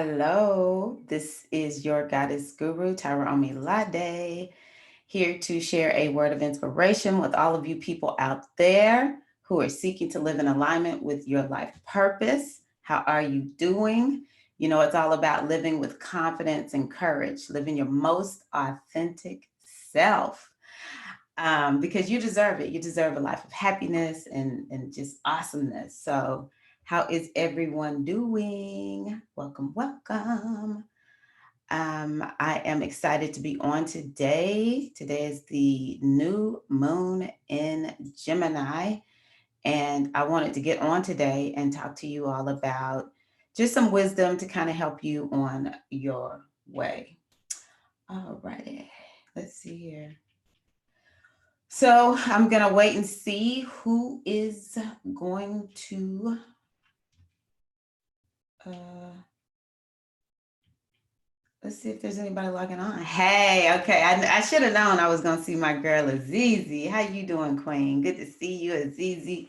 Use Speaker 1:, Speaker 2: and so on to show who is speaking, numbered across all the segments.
Speaker 1: Hello, this is your goddess guru, Tirra Omilade, here to share a word of inspiration with all of you people out there who are seeking to live in alignment with your life purpose. How are you doing? You know, it's all about living with confidence and courage, living your most authentic self. Because you deserve it. You deserve a life of happiness and just awesomeness. So, how is everyone doing? Welcome, welcome. I am excited to be on today. Today is the new moon in Gemini, and I wanted to get on today and talk to you all about just some wisdom to kind of help you on your way. All righty, let's see here. So I'm gonna wait and see who is going to. Uh, let's see if there's anybody logging on. Hey, okay. I should have known I was gonna see my girl Azizi. How you doing, Queen? Good to see you, Azizi.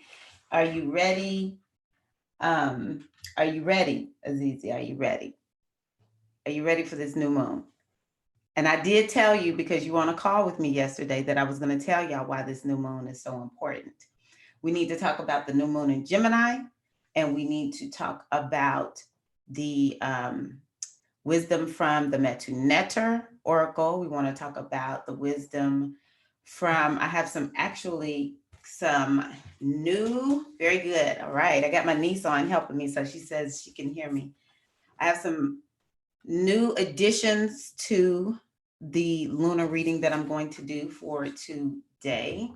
Speaker 1: Are you ready? Um, are you ready, Azizi? Are you ready? Are you ready for this new moon? And I did tell you because you were on a call with me yesterday that I was going to tell y'all why this new moon is so important. We need to talk about the new moon in Gemini, and we need to talk about the wisdom from the Metu Neter Oracle. We want to talk about the wisdom from, I have some new, very good. All right. I got my niece on helping me, so she says she can hear me. I have some new additions to the lunar reading that I'm going to do for today.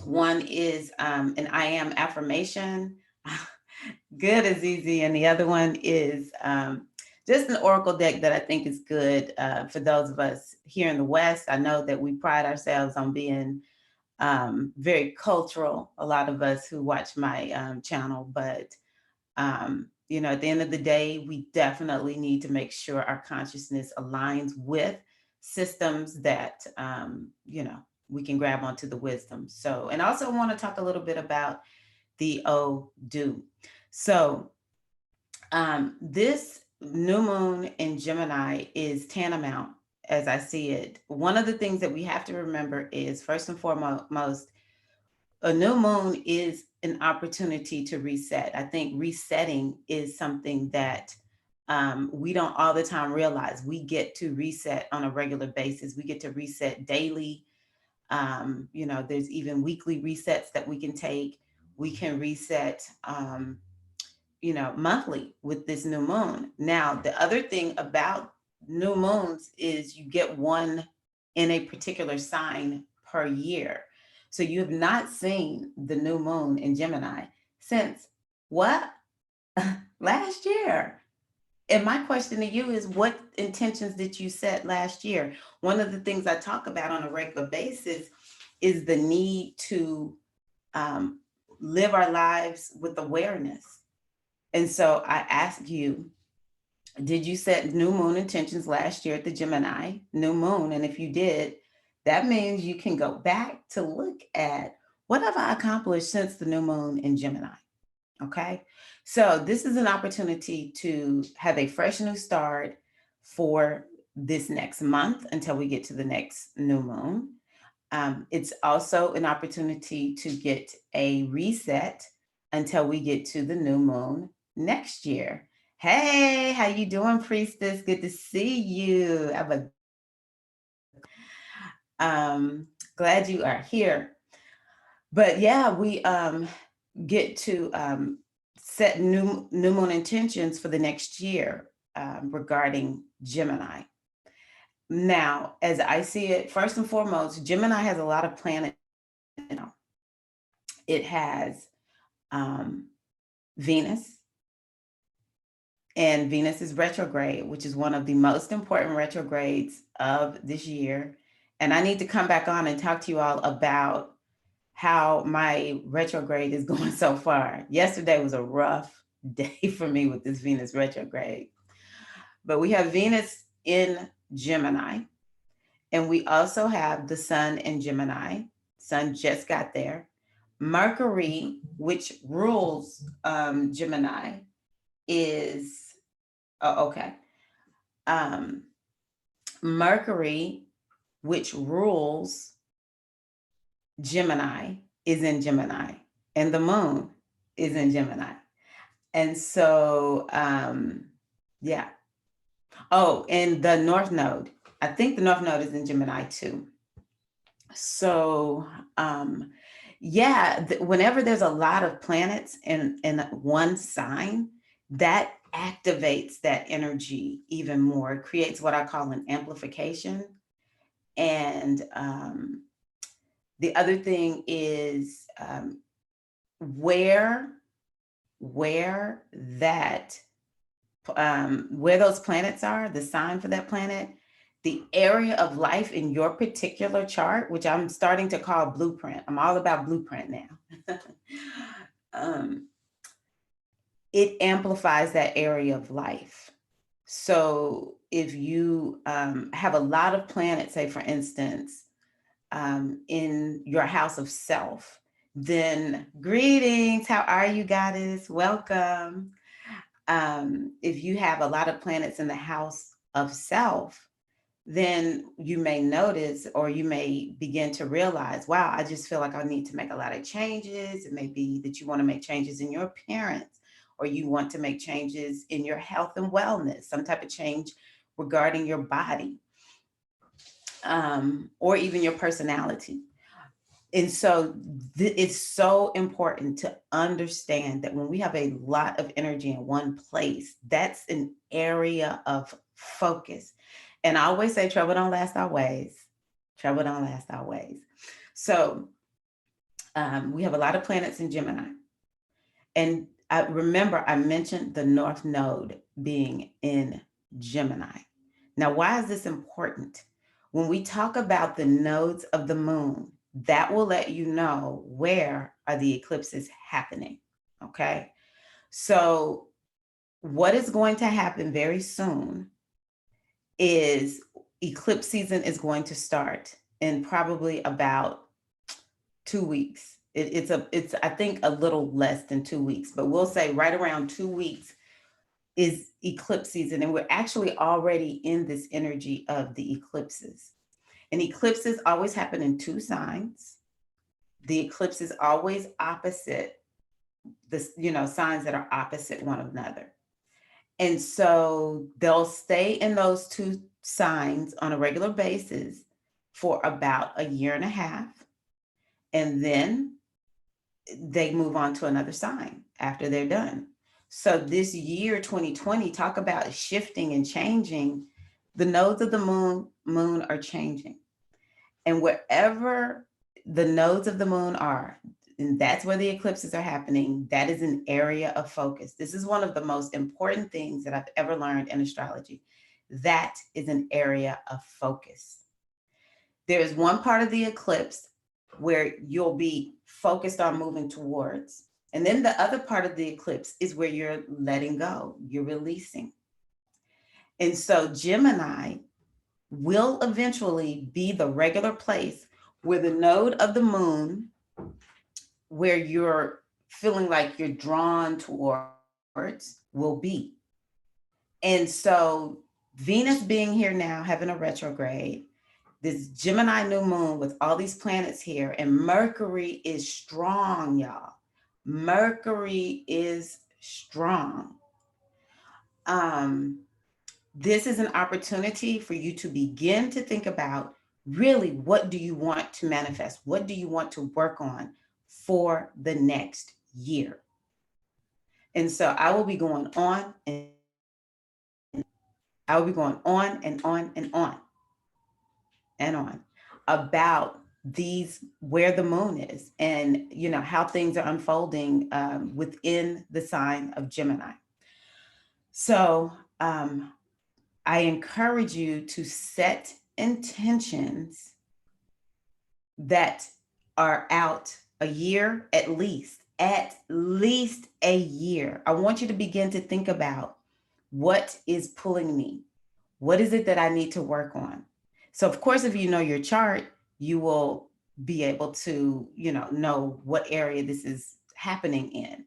Speaker 1: One is an I am affirmation. Good, Azizi. And the other one is just an oracle deck that I think is good for those of us here in the West. I know that we pride ourselves on being very cultural, a lot of us who watch my channel, but you know, at the end of the day, we definitely need to make sure our consciousness aligns with systems that, you know, we can grab onto the wisdom. So, and also want to talk a little bit about the do. So, this new moon in Gemini is tantamount, as I see it. One of the things that we have to remember is, first and foremost, a new moon is an opportunity to reset. I think resetting is something that we don't all the time realize. We get to reset on a regular basis. We get to reset daily. You know, there's even weekly resets that we can take. We can reset, you know, monthly with this new moon. Now, the other thing about new moons is you get one in a particular sign per year. So you have not seen the new moon in Gemini since what? Last year. And my question to you is, what intentions did you set last year? One of the things I talk about on a regular basis is the need to um, live our lives with awareness. And so I ask you, did you set new moon intentions last year at the Gemini new moon? And if you did, that means you can go back to look at what have I accomplished since the new moon in Gemini. Okay. So this is an opportunity to have a fresh new start for this next month until we get to the next new moon. It's also an opportunity to get a reset until we get to the new moon next year. Hey, how you doing, priestess? Good to see you. Have a glad you are here. But yeah, we get to set new moon intentions for the next year regarding Gemini. Now, as I see it, first and foremost, Gemini has a lot of planets. You know, it has um, Venus, and Venus is retrograde, which is one of the most important retrogrades of this year. And I need to come back on and talk to you all about how my retrograde is going so far. Yesterday was a rough day for me with this Venus retrograde. But we have Venus in Gemini, and we also have the Sun in Gemini. Sun just got there. Mercury, which rules Gemini, is Oh, okay. Um, Mercury, which rules Gemini, is in Gemini, and the moon is in Gemini. And so, yeah. Oh, and the North Node. I think the North Node is in Gemini too. So, yeah, whenever there's a lot of planets in one sign, that activates that energy even more. It creates what I call an amplification. And the other thing is where where that where those planets are, the sign for that planet, the area of life in your particular chart, which I'm starting to call blueprint. I'm all about blueprint now. um, it amplifies that area of life. So if you have a lot of planets, say for instance, in your house of self, then greetings. How are you, goddess? Welcome. If you have a lot of planets in the house of self, then you may notice or you may begin to realize, wow, I just feel like I need to make a lot of changes. It may be that you want to make changes in your appearance, or you want to make changes in your health and wellness, some type of change regarding your body, or even your personality. And so it's so important to understand that when we have a lot of energy in one place, that's an area of focus. And I always say, trouble don't last always. Trouble don't last always. So we have a lot of planets in Gemini. And I remember I mentioned the North Node being in Gemini. Now, why is this important? When we talk about the nodes of the moon, that will let you know where are the eclipses happening. Okay. So, what is going to happen very soon is eclipse season is going to start in probably about 2 weeks. It's I think a little less than 2 weeks, but we'll say right around 2 weeks is eclipse season, and we're actually already in this energy of the eclipses. And eclipses always happen in two signs. The eclipse is always opposite this, signs that are opposite one another. And so they'll stay in those two signs on a regular basis for about a year and a half. And then they move on to another sign after they're done. So this year 2020, talk about shifting and changing. The nodes of the moon are changing. And wherever the nodes of the moon are, and that's where the eclipses are happening, that is an area of focus. This is one of the most important things that I've ever learned in astrology. That is an area of focus. There is one part of the eclipse where you'll be focused on moving towards. And then the other part of the eclipse is where you're letting go, you're releasing. And so Gemini will eventually be the regular place where the node of the moon, where you're feeling like you're drawn towards, will be. And so Venus being here now, having a retrograde, this Gemini new moon with all these planets here, and Mercury is strong, y'all. Mercury is strong. This is an opportunity for you to begin to think about really what do you want to manifest? What do you want to work on for the next year? And so I will be going on and I will be going on and on and on and on about these where the moon is and how things are unfolding within the sign of Gemini. So I encourage you to set intentions that are out a year at least a year. I want you to begin to think about what is pulling me. What is it that I need to work on? So of course, if you know your chart, you will be able to, know what area this is happening in.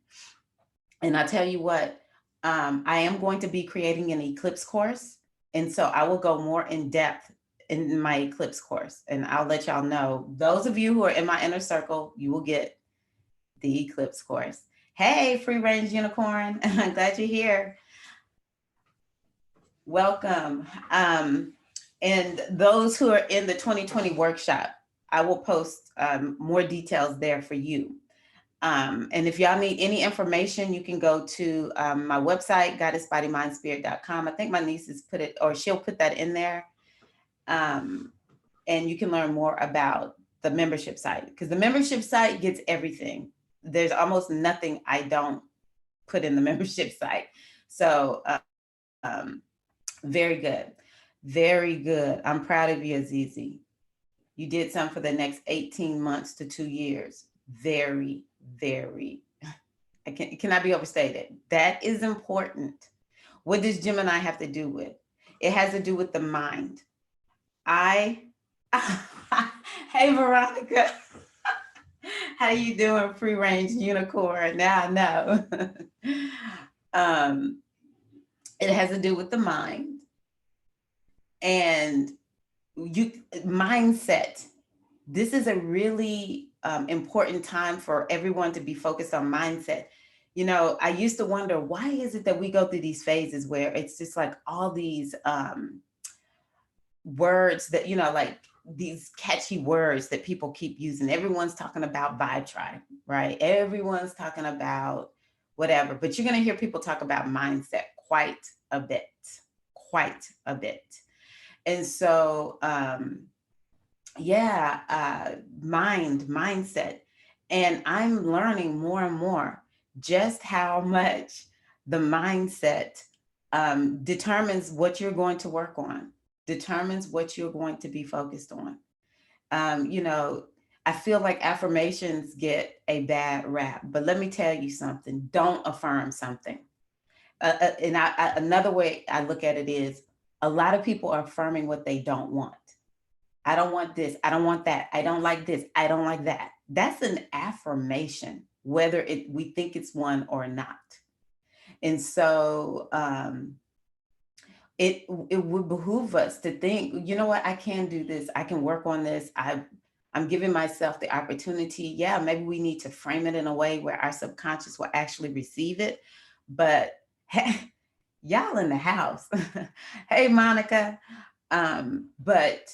Speaker 1: And I tell you what, I am going to be creating an Eclipse course. And so I will go more in depth in my Eclipse course. And I'll let y'all know. Those of you who are in my inner circle, you will get the Eclipse course. Hey, free range unicorn. I'm glad you're here. Welcome. And those who are in the 2020 workshop, I will post more details there for you. And if y'all need any information, you can go to my website, goddessbodymindspirit.com. I think my niece has put it, or she'll put that in there. And you can learn more about the membership site, because the membership site gets everything. There's almost nothing I don't put in the membership site. So very good. Very good. I'm proud of you, Azizi. You did something for the next 18 months to 2 years. Very, very, it cannot be overstated. That is important. What does Gemini have to do with? It has to do with the mind. Hey, Veronica. How you doing, free range unicorn? Now I know. It has to do with the mind. And mindset. This is a really important time for everyone to be focused on mindset. You know, I used to wonder, why is it that we go through these phases where it's just like all these words that, you know, like these catchy words that people keep using. Everyone's talking about vibe tribe, right? Everyone's talking about whatever, but you're going to hear people talk about mindset quite a bit. And so, mindset. And I'm learning more and more just how much the mindset determines what you're going to work on, determines what you're going to be focused on. You know, I feel like affirmations get a bad rap, but let me tell you something. Don't affirm something. And another way I look at it is, a lot of people are affirming what they don't want. I don't want this. I don't want that. I don't like this. I don't like that. That's an affirmation, whether we think it's one or not. And so it would behoove us to think, you know what, I can do this. I can work on this. I'm giving myself the opportunity. Yeah, maybe we need to frame it in a way where our subconscious will actually receive it. But hey, y'all in the house. Hey, Monica. But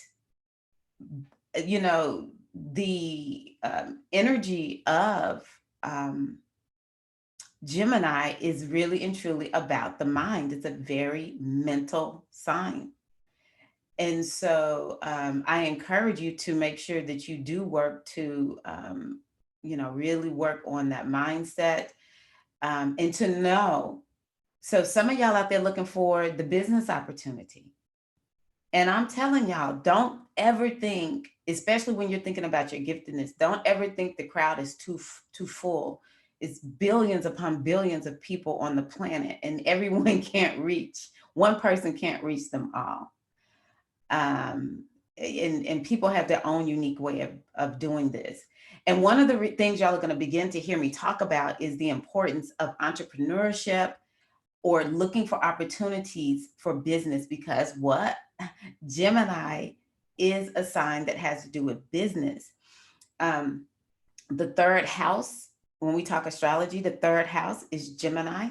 Speaker 1: you know, the energy of Gemini is really and truly about the mind. It's a very mental sign. And so I encourage you to make sure that you do work to, you know, really work on that mindset and to know. So some of y'all out there looking for the business opportunity. And I'm telling y'all, don't ever think, especially when you're thinking about your giftedness, don't ever think the crowd is too full. It's billions upon billions of people on the planet, and everyone can't reach, one person can't reach them all. And people have their own unique way of doing this. And one of the things y'all are going to begin to hear me talk about is the importance of entrepreneurship or looking for opportunities for business, because what? Gemini is a sign that has to do with business. The third house, when we talk astrology, the third house is Gemini,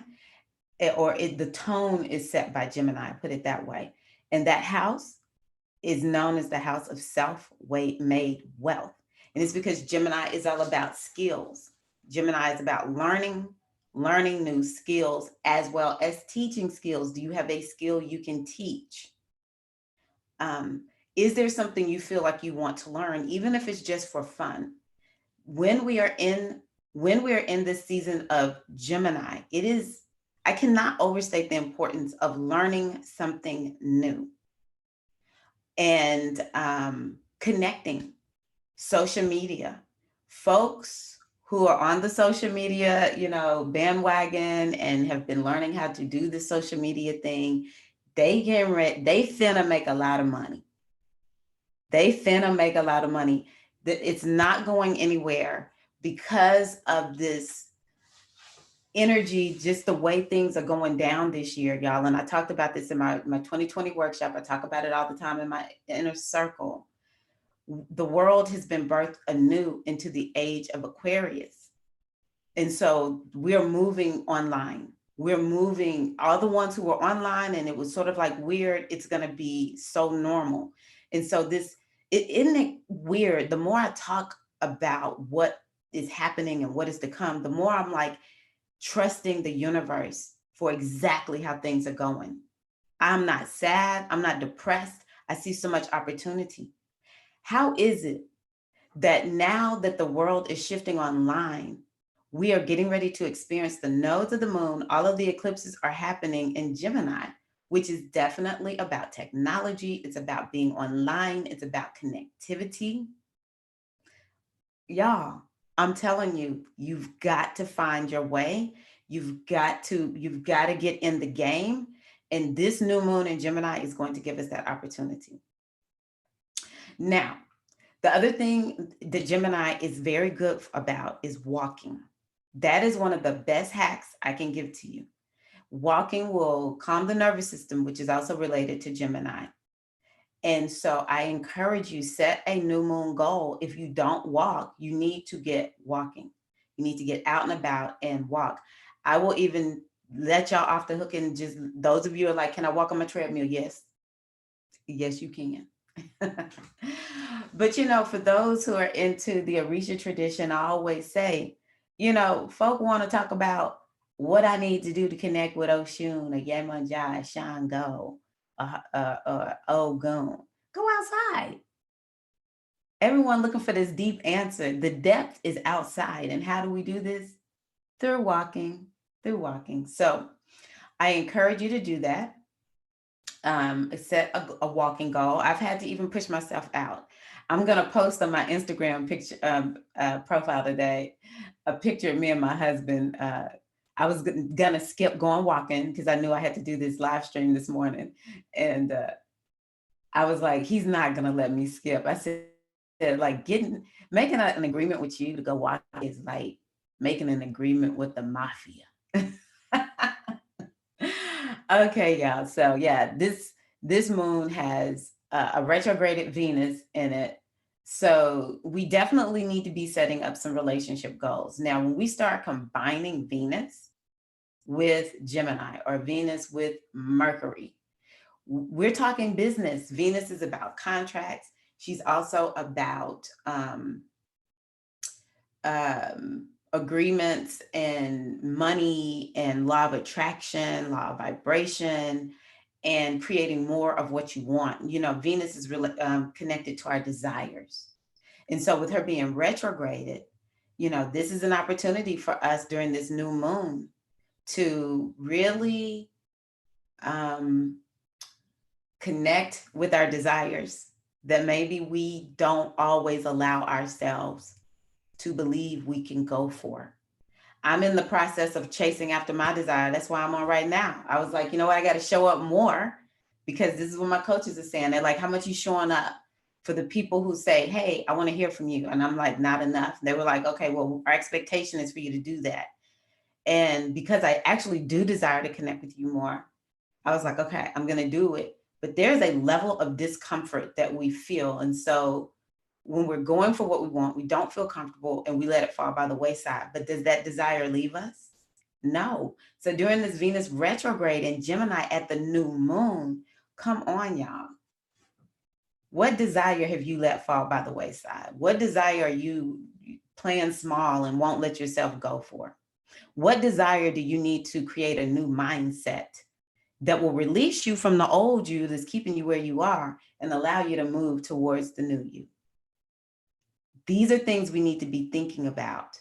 Speaker 1: the tone is set by Gemini, put it that way. And that house is known as the house of self-made wealth. And it's because Gemini is all about skills. Gemini is about learning new skills as well as teaching skills. Do you have a skill you can teach? Is there something you feel like you want to learn, even if it's just for fun? When we are in this season of Gemini, I cannot overstate the importance of learning something new and connecting. Social media, folks who are on the social media, you know, bandwagon and have been learning how to do the social media thing, they finna make a lot of money. It's not going anywhere because of this energy, just the way things are going down this year, y'all. And I talked about this in my 2020 workshop. I talk about it all the time in my inner circle. The world has been birthed anew into the age of Aquarius. And so we're moving online. We're moving, all the ones who were online and it was sort of like weird, it's going to be so normal. And so isn't it weird? The more I talk about what is happening and what is to come, the more I'm like trusting the universe for exactly how things are going. I'm not sad. I'm not depressed. I see so much opportunity. How is it that now that the world is shifting online, we are getting ready to experience the nodes of the moon? All of the eclipses are happening in Gemini, which is definitely about technology. It's about being online. It's about connectivity. Y'all, I'm telling you, you've got to find your way. You've got to get in the game. And this new moon in Gemini is going to give us that opportunity. Now, the other thing that Gemini is very good about is walking. That is one of the best hacks I can give to you. Walking will calm the nervous system, which is also related to Gemini. And so I encourage you, set a new moon goal. If you don't walk, you need to get walking. You need to get out and about and walk. I will even let y'all off the hook and just, those of you are like, can I walk on my treadmill? Yes. Yes, you can. But for those who are into the Orisha tradition, I always say, folk want to talk about what I need to do to connect with Oshun or Yemanjai, Shango, or Ogun. Go outside. Everyone looking for this deep answer. The depth is outside. And how do we do this? Through walking, So I encourage you to do that. Set a walking goal. I've had to even push myself out. I'm going to post on my Instagram picture profile today a picture of me and my husband. I was going to skip going walking because I knew I had to do this live stream this morning. And I was like, he's not going to let me skip. I said, like making an agreement with you to go walk is like making an agreement with the mafia. Okay, y'all. So yeah, this moon has a retrograded Venus in it. So we definitely need to be setting up some relationship goals. Now, when we start combining Venus with Gemini or Venus with Mercury, we're talking business. Venus is about contracts. She's also about agreements and money and law of attraction, law of vibration, and creating more of what you want. Venus is really connected to our desires. And so with her being retrograded, this is an opportunity for us during this new moon to really connect with our desires that maybe we don't always allow ourselves to believe we can go for. I'm in the process of chasing after my desire. That's why I'm on right now. I was like, I got to show up more, because this is what my coaches are saying. They're like, how much you showing up for the people who say, hey, I want to hear from you? And I'm like, not enough. They were like, okay, well, our expectation is for you to do that. And because I actually do desire to connect with you more, I was like, okay, I'm going to do it. But there's a level of discomfort that we feel. And so when we're going for what we want, we don't feel comfortable and we let it fall by the wayside. But does that desire leave us? No. So during this Venus retrograde in Gemini at the new moon, come on, y'all. What desire have you let fall by the wayside? What desire are you playing small and won't let yourself go for? What desire do you need to create a new mindset that will release you from the old you that's keeping you where you are and allow you to move towards the new you? These are things we need to be thinking about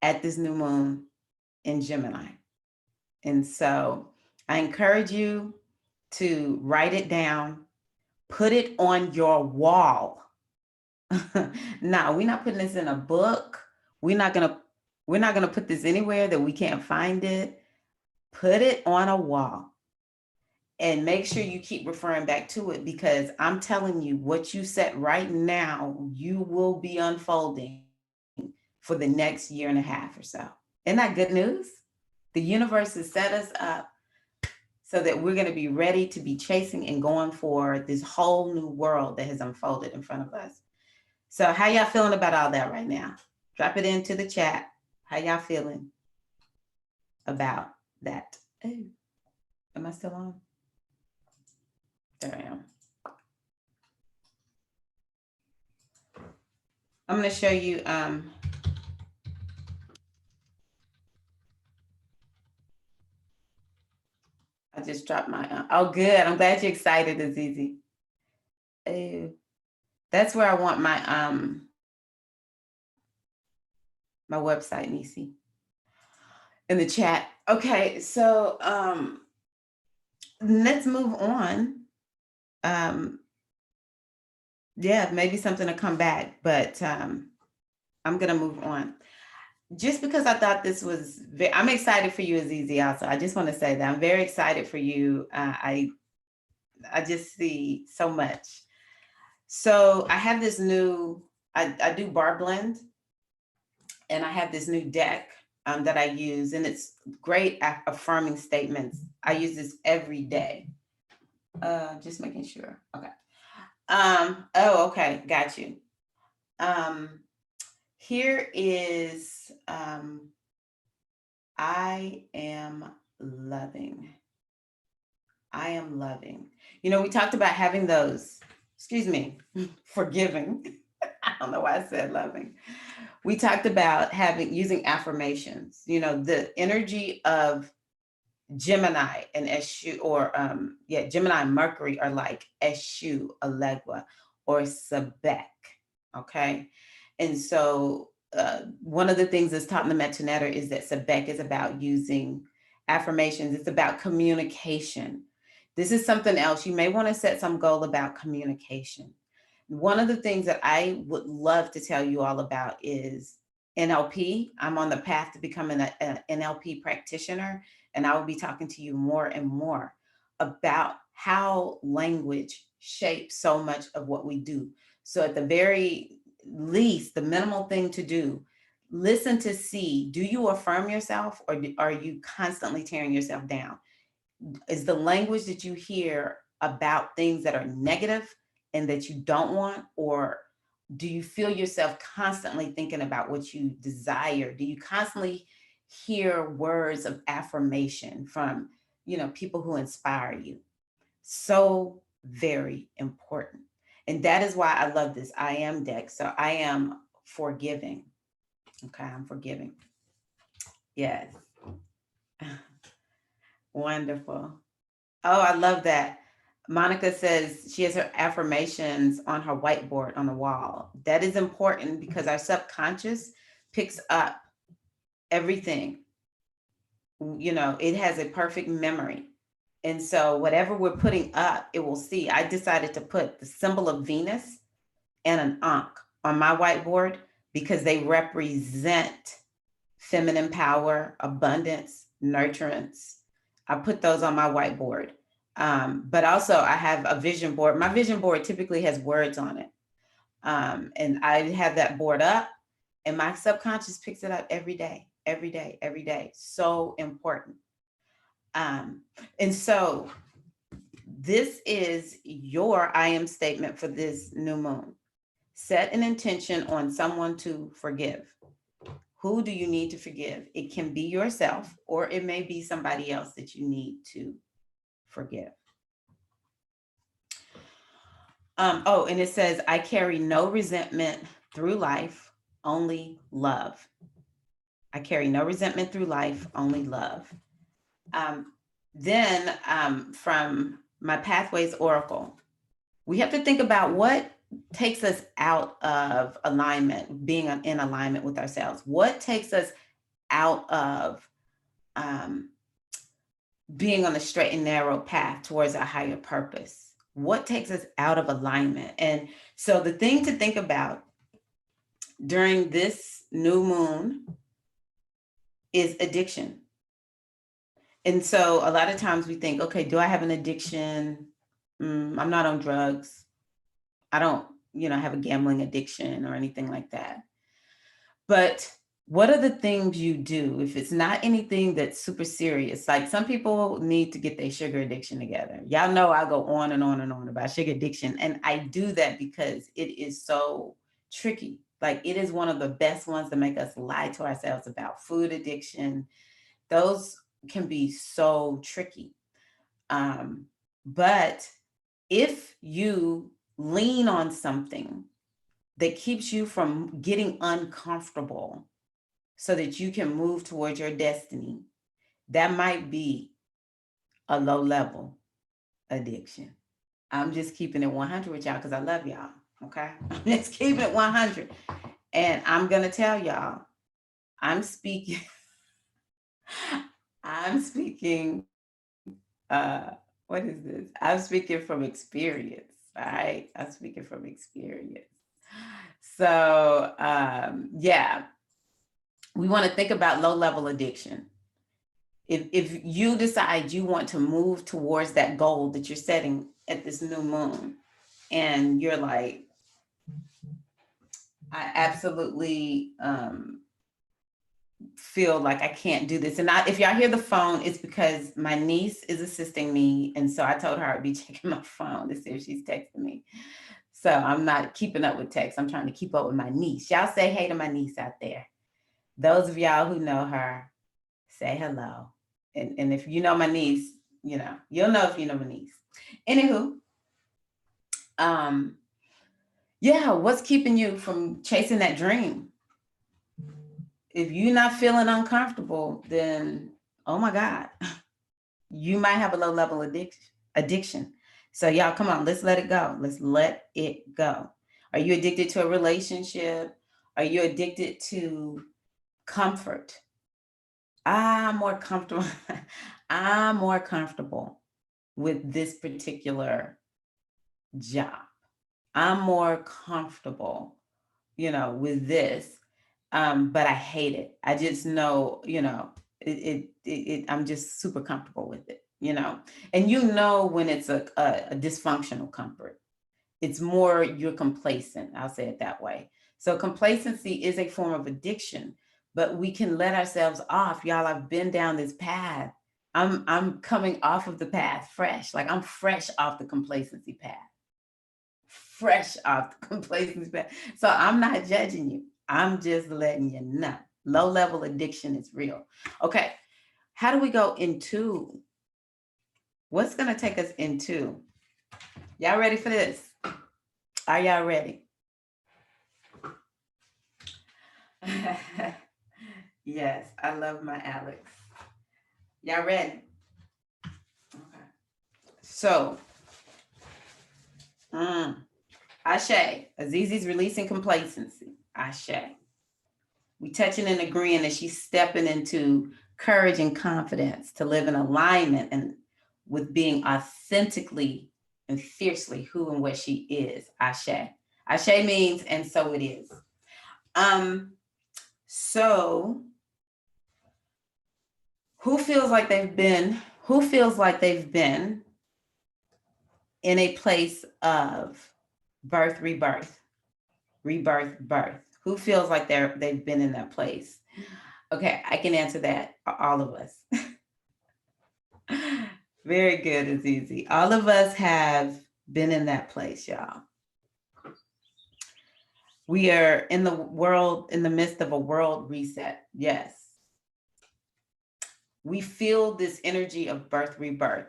Speaker 1: at this new moon in Gemini. And so I encourage you to write it down, put it on your wall. No, we're not putting this in a book. We're not gonna put this anywhere that we can't find it. Put it on a wall. And make sure you keep referring back to it, because I'm telling you, what you set right now, you will be unfolding for the next year and a half or so. Isn't that good news? The universe has set us up so that we're going to be ready to be chasing and going for this whole new world that has unfolded in front of us. So how y'all feeling about all that right now? Drop it into the chat. How y'all feeling about that? Oh, am I still on? There I am. I'm going to show you I just dropped my oh good. I'm glad you're excited, Azizi. Oh, that's where I want my website, Nisi, in the chat. Okay, so let's move on. Yeah, maybe something to come back, but I'm gonna move on. Just because I thought this was, I'm excited for you, Azizi. Also, I just want to say that I'm very excited for you. I just see so much. So I have this new, I do bar blend, and I have this new deck that I use, and it's great at affirming statements. I use this every day. Just making sure. Okay. Oh, okay, got you. Here is I am loving. I am loving. You know, we talked about having those, excuse me, forgiving. I don't know why I said loving. We talked about using affirmations. You know, the energy of Gemini and Eshu, or Gemini and Mercury are like Eshu, Alegua, or Sebek. Okay. And so one of the things that's taught in the Metanetter is that Sebek is about using affirmations. It's about communication. This is something else. You may want to set some goal about communication. One of the things that I would love to tell you all about is NLP. I'm on the path to becoming an NLP practitioner, and I will be talking to you more and more about how language shapes so much of what we do. So at the very least, the minimal thing to do, listen to see, do you affirm yourself, or are you constantly tearing yourself down? Is the language that you hear about things that are negative and that you don't want, or do you feel yourself constantly thinking about what you desire? Do you constantly hear words of affirmation from, people who inspire you? So very important. And that is why I love this I am deck. So I am forgiving. Okay, I'm forgiving. Yes. Wonderful. Oh, I love that. Monica says she has her affirmations on her whiteboard on the wall. That is important because our subconscious picks up everything. It has a perfect memory. And so whatever we're putting up, it will see. I decided to put the symbol of Venus and an Ankh on my whiteboard because they represent feminine power, abundance, nurturance. I put those on my whiteboard. But also I have a vision board. My vision board typically has words on it. And I have that board up, and my subconscious picks it up every day, every day, every day. So important. And so this is your I am statement for this new moon. Set an intention on someone to forgive. Who do you need to forgive? It can be yourself, or it may be somebody else that you need to forgive. And it says, I carry no resentment through life, only love. I carry no resentment through life, only love. Then from my Pathways Oracle, we have to think about what takes us out of alignment, being in alignment with ourselves. What takes us out of being on the straight and narrow path towards our higher purpose? What takes us out of alignment? And so the thing to think about during this new moon is addiction. And so a lot of times we think, okay, do I have an addiction? I'm not on drugs. I don't, have a gambling addiction or anything like that. But what are the things you do if it's not anything that's super serious? Like some people need to get their sugar addiction together. Y'all know I go on and on and on about sugar addiction, and I do that because it is so tricky. Like it is one of the best ones to make us lie to ourselves about. Food addiction, those can be so tricky. But if you lean on something that keeps you from getting uncomfortable so that you can move towards your destiny, that might be a low level addiction. I'm just keeping it 100 with y'all because I love y'all. Okay. I'm just keeping it 100. And I'm going to tell y'all, I'm speaking, I'm speaking, what is this? I'm speaking from experience. All right. I'm speaking from experience. So, yeah, we want to think about low level addiction. If you decide you want to move towards that goal that you're setting at this new moon, and you're like, I absolutely feel like I can't do this. And if y'all hear the phone, it's because my niece is assisting me. And so I told her I'd be checking my phone to see if she's texting me. So I'm not keeping up with texts. I'm trying to keep up with my niece. Y'all say hey to my niece out there. Those of y'all who know her, say hello. And if you know my niece, you know, you'll know if you know my niece. Anywho, yeah, what's keeping you from chasing that dream? If you're not feeling uncomfortable, then oh my God, you might have a low level addiction. So y'all, come on, let's let it go. Let's let it go. Are you addicted to a relationship? Are you addicted to comfort? I'm more comfortable. I'm more comfortable with this particular job. I'm more comfortable, with this. But I hate it. I just know, I'm just super comfortable with it, and when it's a dysfunctional comfort, it's more you're complacent. I'll say it that way. So complacency is a form of addiction, but we can let ourselves off. Y'all, I've been down this path. I'm coming off of the path fresh. Like I'm fresh off the complacency path. Fresh off the complacency path. So I'm not judging you. I'm just letting you know. Low level addiction is real. Okay. How do we go into? What's going to take us into? Y'all ready for this? Are y'all ready? Yes, I love my Alex. Y'all ready? Okay. So, Ashe, Azizi's releasing complacency. Ashe. We touching and agreeing that she's stepping into courage and confidence to live in alignment and with being authentically and fiercely who and what she is. Ashe. Ashe means, and so it is. So who feels like they've been in a place of birth, rebirth, birth? Who feels like they've been in that place? Okay, I can answer that. All of us. Very good, it's easy. All of us have been in that place, y'all. We are in the midst of a world reset. Yes. We feel this energy of birth, rebirth.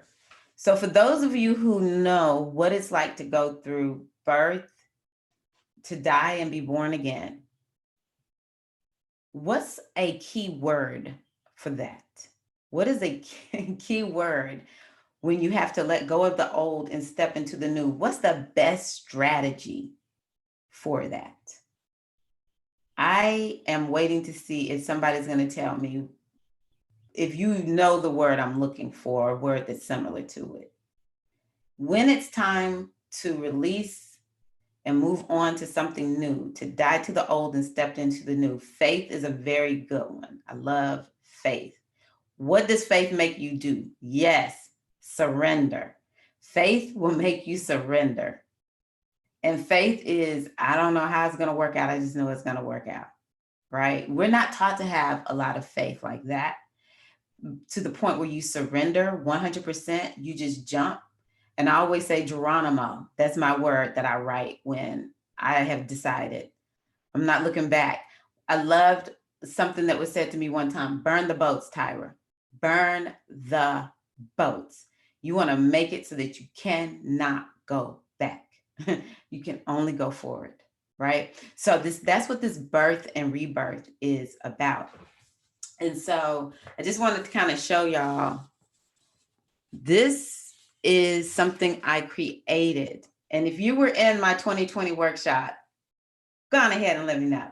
Speaker 1: So for those of you who know what it's like to go through birth, to die and be born again, what's a key word for that? What is a key word when you have to let go of the old and step into the new? What's the best strategy for that? I am waiting to see if somebody's going to tell me, if you know the word I'm looking for, a word that's similar to it. When it's time to release and move on to something new, to die to the old and step into the new, faith is a very good one. I love faith. What does faith make you do? Yes, surrender. Faith will make you surrender. And faith is, I don't know how it's going to work out. I just know it's going to work out. right? We're not taught to have a lot of faith like that, to the point where you surrender 100%, you just jump. And I always say Geronimo. That's my word that I write when I have decided I'm not looking back. I loved something that was said to me one time: burn the boats, Tirra. Burn the boats. You want to make it so that you cannot go back. You can only go forward, right? So that's what this birth and rebirth is about. And so I just wanted to kind of show y'all, this is something I created. And if you were in my 2020 workshop, go on ahead and let me know.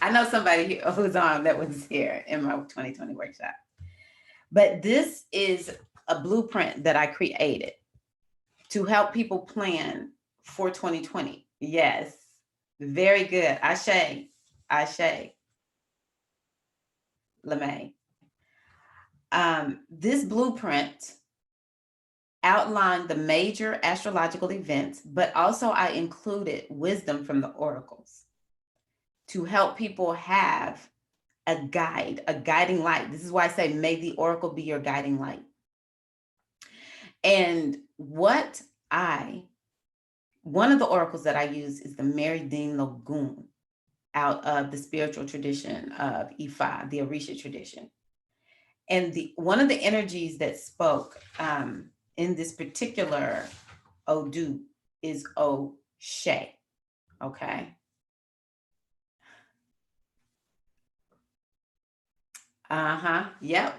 Speaker 1: I know somebody who's on that was here in my 2020 workshop. But this is a blueprint that I created to help people plan for 2020. Yes, very good. Ashe, Ashe, LeMay. This blueprint outlined the major astrological events, but also I included wisdom from the oracles to help people have a guide, a guiding light. This is why I say, may the oracle be your guiding light. And one of the oracles that I use is the Mary Dean Lagoon, out of the spiritual tradition of Ifa, the Orisha tradition. And one of the energies that spoke in this particular Odu is O'Shea, okay? Yep.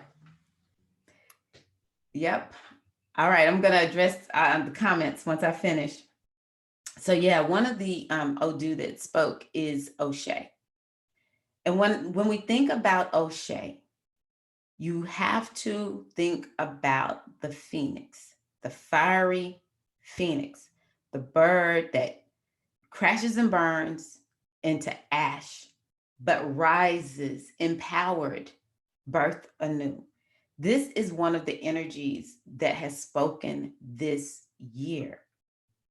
Speaker 1: All right, I'm gonna address the comments once I finish. So yeah, one of the Odu that spoke is O'Shea. And when we think about O'Shea, you have to think about the phoenix, the fiery phoenix, the bird that crashes and burns into ash, but rises empowered, birth anew. This is one of the energies that has spoken this year.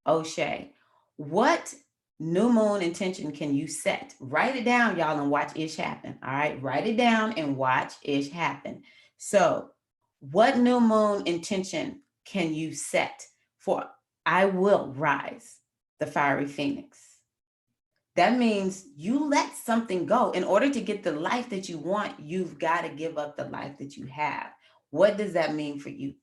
Speaker 1: O'Shea, what new moon intention can you set? Write it down, y'all, and watch Ish happen. All right, write it down and watch Ish happen. So what new moon intention can you set for I will rise, the fiery phoenix? That means you let something go. In order to get the life that you want, you've got to give up the life that you have. What does that mean for you?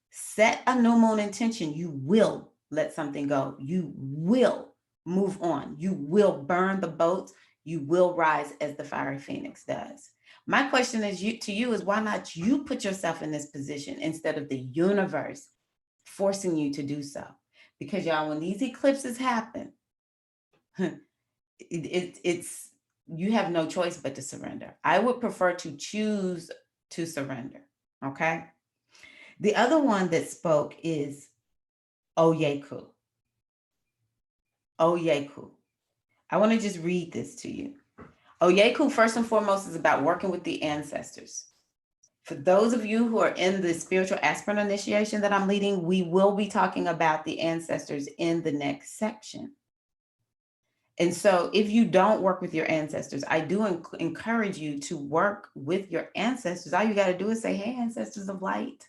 Speaker 1: Set a new moon intention. You will let something go. You will move on. You will burn the boats. You will rise as the fiery phoenix does. My question to you is, why not you put yourself in this position instead of the universe forcing you to do so? Because y'all, when these eclipses happen, it's you have no choice but to surrender. I would prefer to choose to surrender. Okay. The other one that spoke is Oyeku. Oyeku. I want to just read this to you. Oyeku, first and foremost, is about working with the ancestors. For those of you who are in the spiritual aspirant initiation that I'm leading, we will be talking about the ancestors in the next section. And so if you don't work with your ancestors, I do encourage you to work with your ancestors. All you got to do is say, hey, ancestors of light.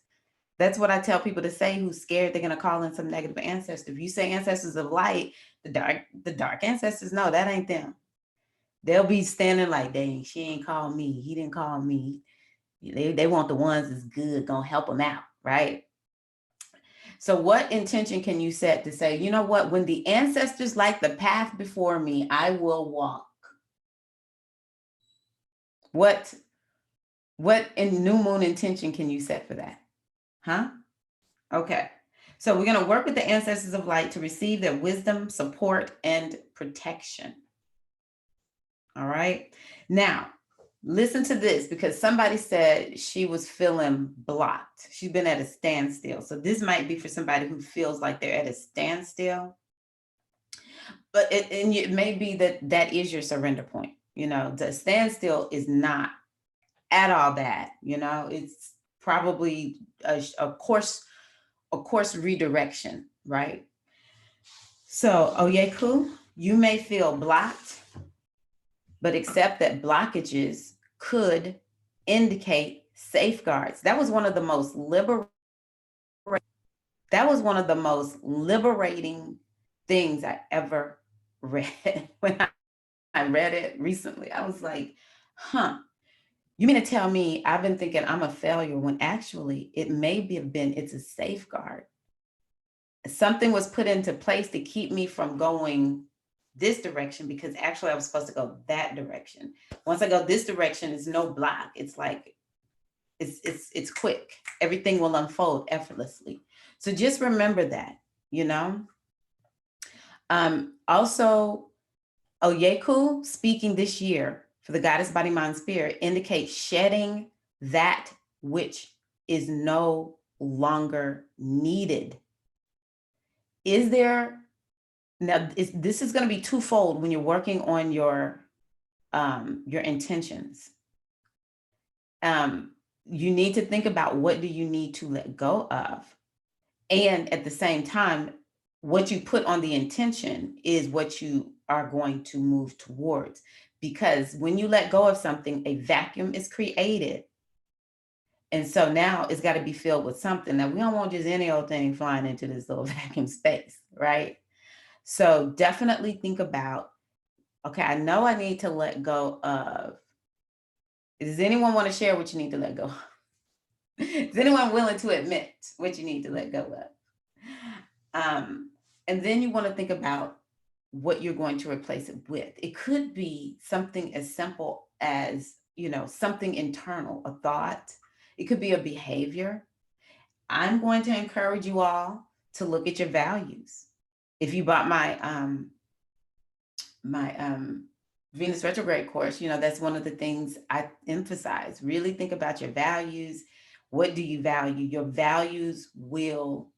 Speaker 1: That's what I tell people to say who's scared they're going to call in some negative ancestor. If you say ancestors of light, the dark ancestors, no, that ain't them. They'll be standing like, dang, she ain't called me. He didn't call me. They want the ones that's good, going to help them out, right? So what intention can you set to say, you know what, when the ancestors light the path before me, I will walk? What in new moon intention can you set for that? Huh? Okay. So we're going to work with the ancestors of light to receive their wisdom, support, and protection. All right. Now, listen to this, because somebody said she was feeling blocked. She's been at a standstill. So this might be for somebody who feels like they're at a standstill. But it may be that is your surrender point. You know, the standstill is not at all bad. You know, it's probably a course redirection, right? So Oyeku, you may feel blocked. but accept that blockages could indicate safeguards. That was one of the most liberating things I ever read. When I read it recently, I was like, huh, you mean to tell me I've been thinking I'm a failure when actually it may have been, it's a safeguard. Something was put into place to keep me from going this direction, because actually I was supposed to go that direction. Once I go this direction, it's no block. It's like, it's quick. Everything will unfold effortlessly. So just remember that, you know. Also, Oyeku speaking this year for the goddess body, mind, spirit indicates shedding that which is no longer needed. Is there, now this is going to be twofold when you're working on your intentions. You need to think about, what do you need to let go of? And at the same time, what you put on the intention is what you are going to move towards. Because when you let go of something, a vacuum is created. And so now it's got to be filled with something. Now, we don't want just any old thing flying into this little vacuum space, right? So definitely think about, okay, I know I need to let go of. Does anyone want to share what you need to let go of? Is anyone willing to admit what you need to let go of? And then you want to think about what you're going to replace it with. It could be something as simple as, something internal, a thought. It could be a behavior. I'm going to encourage you all to look at your values. If you bought my Venus retrograde course, that's one of the things I emphasize. Really think about your values. What do you value? Your values will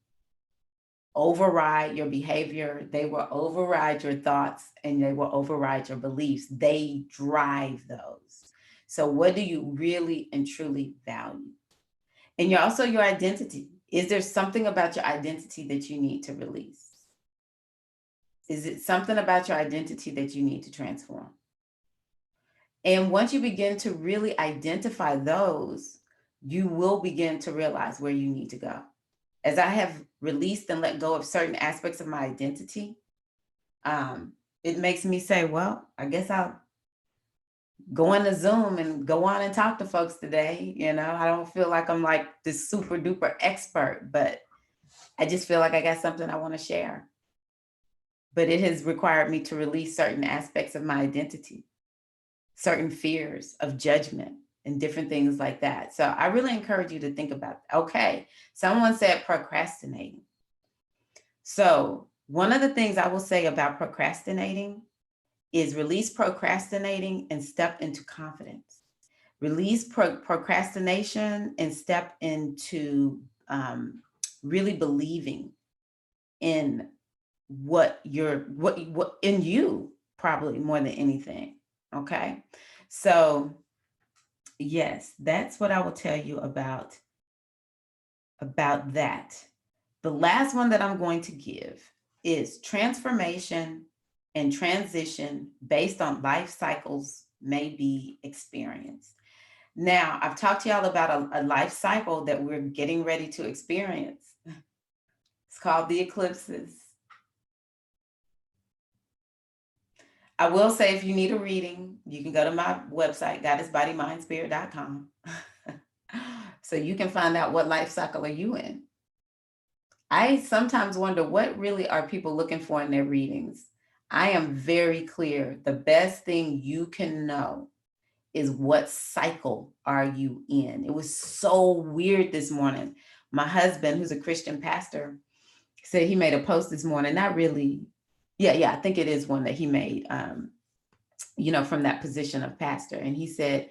Speaker 1: override your behavior. They will override your thoughts, and they will override your beliefs. They drive those. So what do you really and truly value? And you're also your identity. Is there something about your identity that you need to release? Is it something about your identity that you need to transform? And once you begin to really identify those, you will begin to realize where you need to go. As I have released and let go of certain aspects of my identity, it makes me say, well, I guess I'll go into Zoom and go on and talk to folks today. I don't feel like I'm like this super duper expert, but I just feel like I got something I want to share. But it has required me to release certain aspects of my identity, certain fears of judgment and different things like that. So I really encourage you to think about, okay, someone said procrastinating. So one of the things I will say about procrastinating is release procrastinating and step into confidence. Release procrastination and step into really believing in what in you, probably more than anything. Okay. So yes, that's what I will tell you about that. The last one that I'm going to give is transformation and transition based on life cycles may be experienced. Now, I've talked to y'all about a life cycle that we're getting ready to experience. It's called the eclipses. I will say, if you need a reading, you can go to my website, goddessbodymindspirit.com. So you can find out, what life cycle are you in? I sometimes wonder, what really are people looking for in their readings? I am very clear. The best thing you can know is, what cycle are you in? It was so weird this morning. My husband, who's a Christian pastor, said he made a post this morning. Not really. Yeah, I think it is one that he made, from that position of pastor. And he said,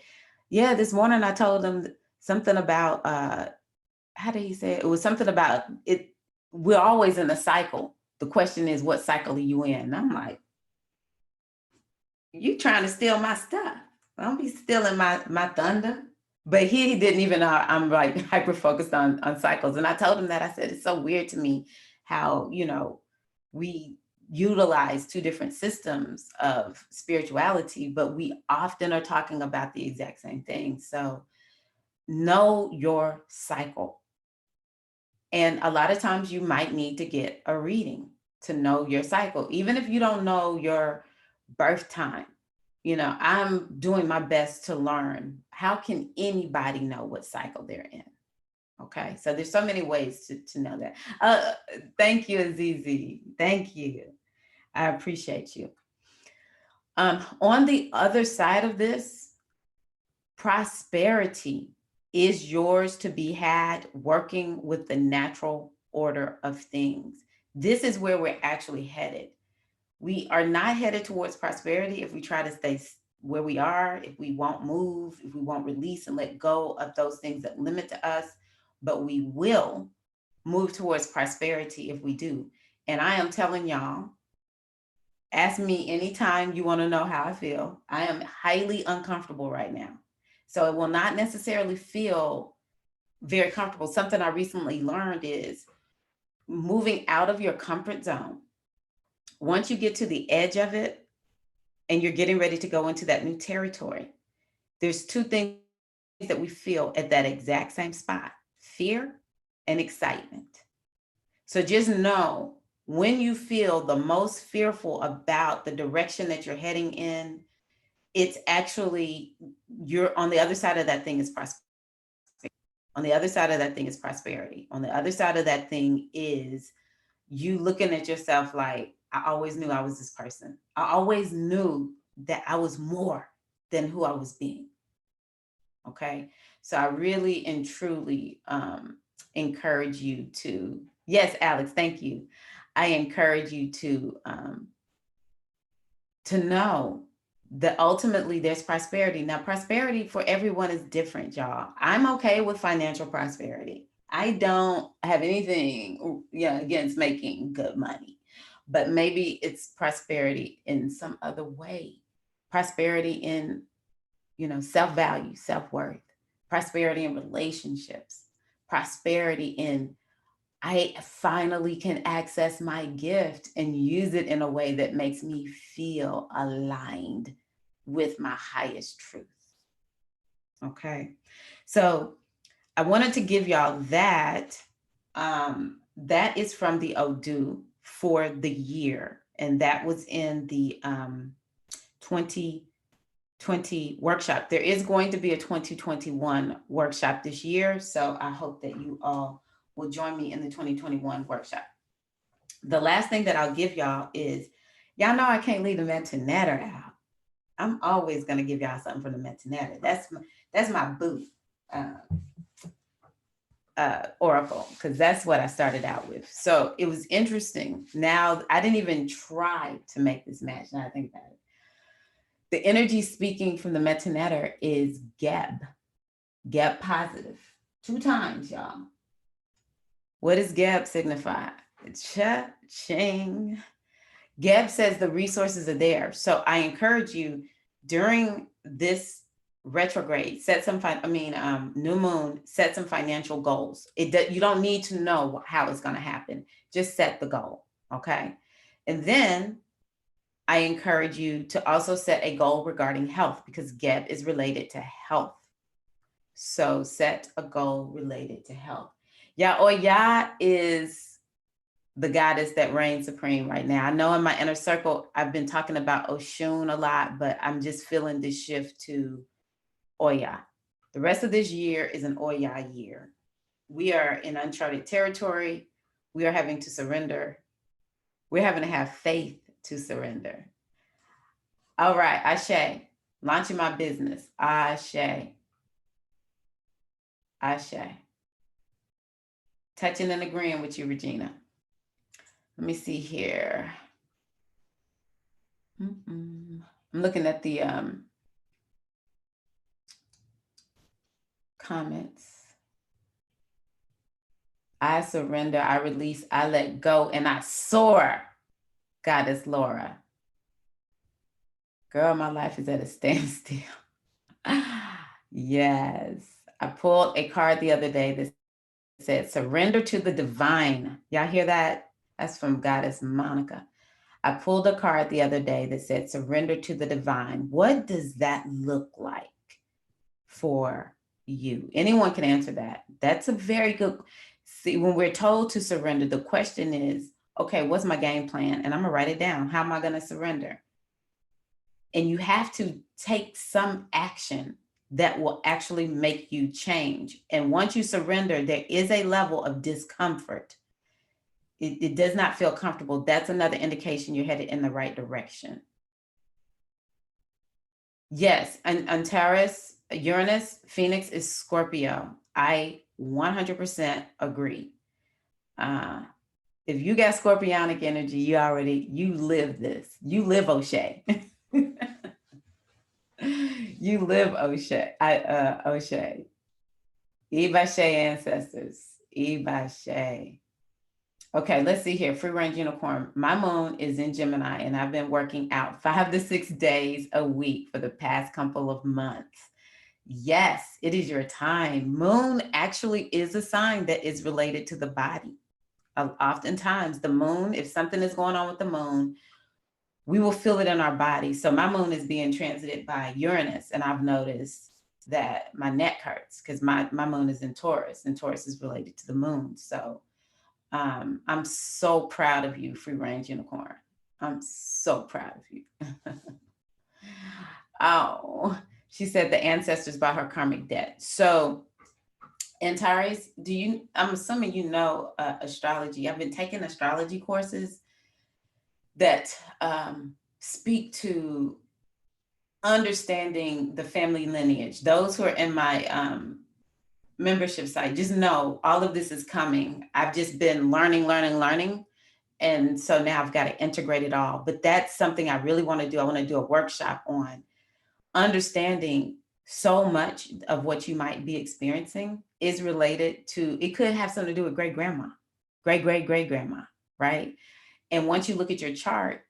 Speaker 1: yeah, this morning I told him something about, how did he say it? It was something about it. We're always in a cycle. The question is, what cycle are you in? And I'm like, you trying to steal my stuff. Don't be stealing my thunder. But he didn't even know I'm like hyper focused on cycles. And I told him that. I said, it's so weird to me how, we utilize two different systems of spirituality, but we often are talking about the exact same thing. So know your cycle. And a lot of times you might need to get a reading to know your cycle, even if you don't know your birth time. I'm doing my best to learn, how can anybody know what cycle they're in? Okay, so there's so many ways to know that. Thank you, Azizi. Thank you. I appreciate you. On the other side of this, prosperity is yours to be had working with the natural order of things. This is where we're actually headed. We are not headed towards prosperity if we try to stay where we are, if we won't move, if we won't release and let go of those things that limit to us, but we will move towards prosperity if we do. And I am telling y'all, ask me anytime you want to know how I feel. I am highly uncomfortable right now. So it will not necessarily feel very comfortable. Something I recently learned is moving out of your comfort zone. Once you get to the edge of it and you're getting ready to go into that new territory, there's two things that we feel at that exact same spot: fear and excitement. So just know, when you feel the most fearful about the direction that you're heading in, it's actually, you're on the other side of that thing is prosperity. On the other side of that thing is prosperity. On the other side of that thing is you looking at yourself like, I always knew I was this person. I always knew that I was more than who I was being. Okay. So I really and truly encourage you to, yes, Alex, thank you. I encourage you to know that ultimately there's prosperity. Now, prosperity for everyone is different, y'all. I'm okay with financial prosperity. I don't have anything against making good money, but maybe it's prosperity in some other way. Prosperity in, self-value, self-worth, prosperity in relationships, prosperity in, I finally can access my gift and use it in a way that makes me feel aligned with my highest truth. Okay. So I wanted to give y'all that. That is from the Odu for the year. And that was in the 2020 workshop. There is going to be a 2021 workshop this year. So I hope that you all will join me in the 2021 workshop. The last thing that I'll give y'all is, y'all know I can't leave the Metanetter out. I'm always going to give y'all something from the Metanetter. That's my boo oracle, because that's what I started out with. So it was interesting. Now, I didn't even try to make this match. Now I think about it. The energy speaking from the Metanetter is Geb positive, 2 times, y'all. What does Geb signify? Cha-ching. Geb says the resources are there. So I encourage you, during this retrograde, new moon, set some financial goals. You don't need to know how it's going to happen. Just set the goal. Okay. And then I encourage you to also set a goal regarding health, because Geb is related to health. So set a goal related to health. Ya is the goddess that reigns supreme right now. I know in my inner circle, I've been talking about Oshun a lot, but I'm just feeling this shift to Oya. The rest of this year is an Oya year. We are in uncharted territory. We are having to surrender. We're having to have faith to surrender. All right, Ashe, launching my business. Ashe. Touching and agreeing with you, Regina. Let me see here. I'm looking at the comments. I surrender, I release, I let go, and I soar. Goddess Laura. Girl, my life is at a standstill. Yes. I pulled a card the other day that said, surrender to the divine. Y'all hear that? That's from Goddess Monica. I pulled a card the other day that said surrender to the divine. What does that look like for you? Anyone can answer that. That's a very good. See, when we're told to surrender, the question is, okay, what's my game plan? And I'm gonna write it down. How am I gonna surrender? And you have to take some action that will actually make you change. And once you surrender, there is a level of discomfort. It does not feel comfortable. That's another indication you're headed in the right direction. Yes, and Antares, Uranus, Phoenix is Scorpio. I 100% agree. If you got scorpionic energy, you live this. You live O'Shea. You live O'Shea. O'Shea. Ibashe ancestors. Ibashe. Okay, let's see here. Free range unicorn. My moon is in Gemini, and I've been working out 5 to 6 days a week for the past couple of months. Yes, it is your time. Moon actually is a sign that is related to the body. Oftentimes, the moon, if something is going on with the moon, we will feel it in our body. So my moon is being transited by Uranus, and I've noticed that my neck hurts because my moon is in Taurus, and Taurus is related to the moon. So I'm so proud of you, free range unicorn. I'm so proud of you. Oh, she said the ancestors bought her karmic debt. So, Antares, I'm assuming you know astrology. I've been taking astrology courses that speak to understanding the family lineage. Those who are in my membership site, just know all of this is coming. I've just been learning. And so now I've got to integrate it all. But that's something I really want to do. I want to do a workshop on understanding so much of what you might be experiencing is related to, it could have something to do with great grandma, great grandma, right? And once you look at your chart,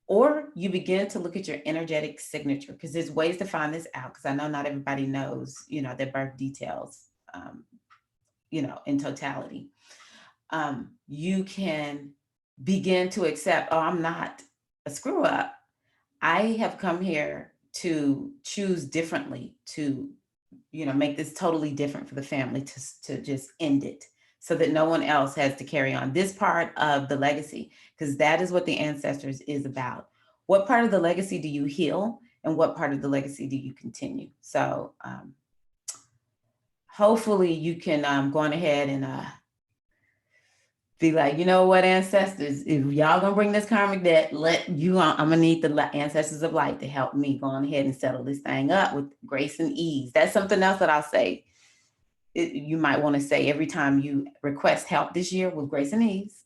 Speaker 1: or you begin to look at your energetic signature, because there's ways to find this out, because I know not everybody knows, their birth details, in totality. You can begin to accept, oh, I'm not a screw up. I have come here to choose differently, to, make this totally different for the family, to just end it so that no one else has to carry on this part of the legacy, because that is what the ancestors is about. What part of the legacy do you heal, and what part of the legacy do you continue? So hopefully you can go on ahead and be like, you know what, ancestors, if y'all gonna bring this karmic debt, I'm gonna need the ancestors of light to help me go on ahead and settle this thing up with grace and ease. That's something else that I'll say. You might want to say every time you request help this year with grace and ease,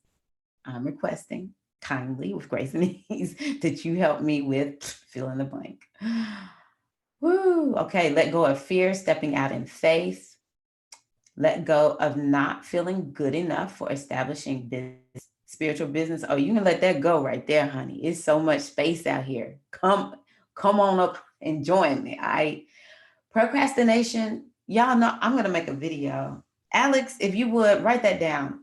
Speaker 1: I'm requesting kindly with grace and ease that you help me with fill in the blank. Woo. Okay, let go of fear, stepping out in faith. Let go of not feeling good enough for establishing business, spiritual business. Oh, you can let that go right there, honey. It's so much space out here. Come on up and join me. Procrastination, y'all know I'm going to make a video. Alex, if you would write that down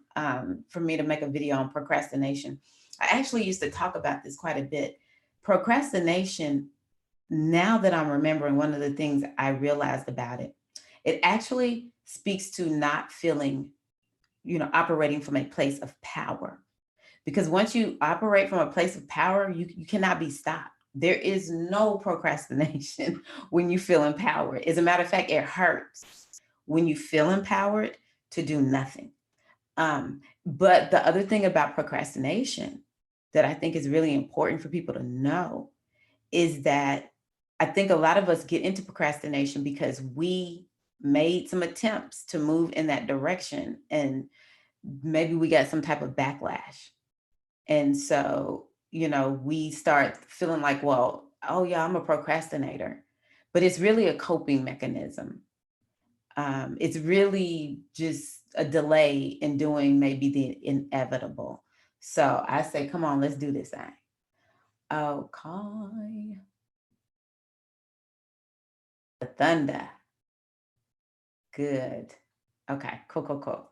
Speaker 1: for me to make a video on procrastination. I actually used to talk about this quite a bit. Procrastination, now that I'm remembering, one of the things I realized about it, it actually speaks to not feeling, operating from a place of power. Because once you operate from a place of power, you cannot be stopped. There is no procrastination when you feel empowered. As a matter of fact, it hurts when you feel empowered to do nothing. But the other thing about procrastination that I think is really important for people to know is that I think a lot of us get into procrastination because we made some attempts to move in that direction, and maybe we got some type of backlash. And so, we start feeling like, well, oh yeah, I'm a procrastinator, but it's really a coping mechanism. It's really just a delay in doing maybe the inevitable. So I say, come on, let's do this thing. Okay. The thunder. Good. Okay, cool.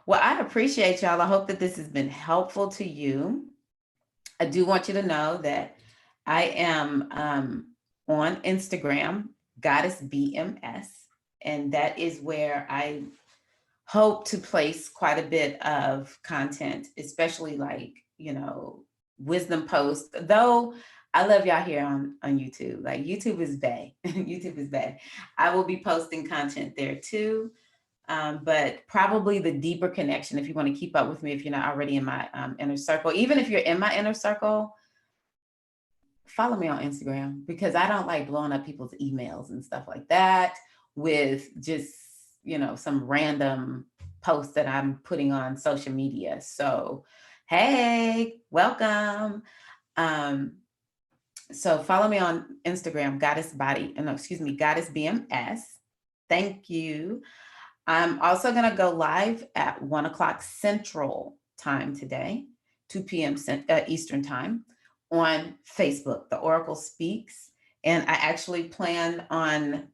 Speaker 1: Well, I appreciate y'all. I hope that this has been helpful to you. I do want you to know that I am on Instagram, Goddess BMS, and that is where I hope to place quite a bit of content, especially like, wisdom posts. Though I love y'all here on YouTube. Like YouTube is bae. YouTube is bae. I will be posting content there too. But probably the deeper connection, if you want to keep up with me, if you're not already in my inner circle, even if you're in my inner circle, follow me on Instagram, because I don't like blowing up people's emails and stuff like that with just, some random posts that I'm putting on social media. So, hey, welcome. Um, so follow me on Instagram, Goddess BMS. Thank you. I'm also going to go live at 1 o'clock Central Time today, 2 p.m. Eastern Time on Facebook, The Oracle Speaks. And I actually plan on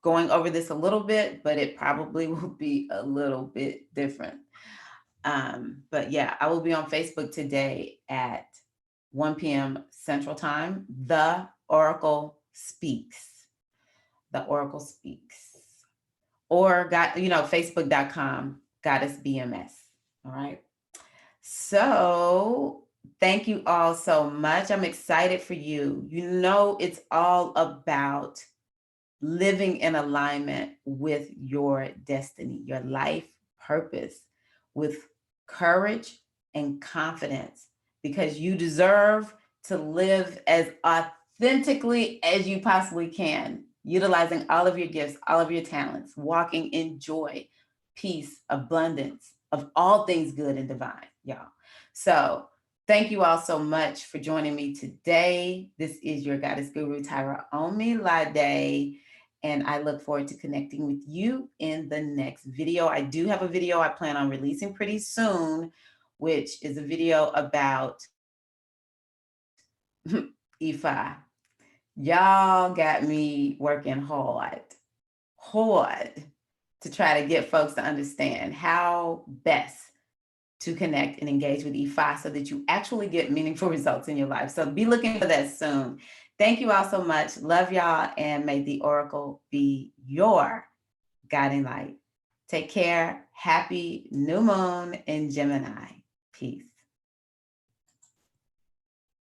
Speaker 1: going over this a little bit, but it probably will be a little bit different. But yeah, I will be on Facebook today at 1 p.m. Central Time. The Oracle Speaks. The Oracle Speaks. Or Facebook.com, Goddess BMS. All right. So thank you all so much. I'm excited for you. It's all about living in alignment with your destiny, your life purpose, with courage and confidence, because you deserve to live as authentically as you possibly can, utilizing all of your gifts, all of your talents, walking in joy, peace, abundance of all things good and divine, y'all. So thank you all so much for joining me today. This is your Goddess Guru, Tirra Omilade, and I look forward to connecting with you in the next video. I do have a video I plan on releasing pretty soon, which is a video about Ifa. Y'all got me working hard to try to get folks to understand how best to connect and engage with Ifa so that you actually get meaningful results in your life. So be looking for that soon. Thank you all so much. Love y'all, and may the Oracle be your guiding light. Take care. Happy new moon in Gemini. Peace.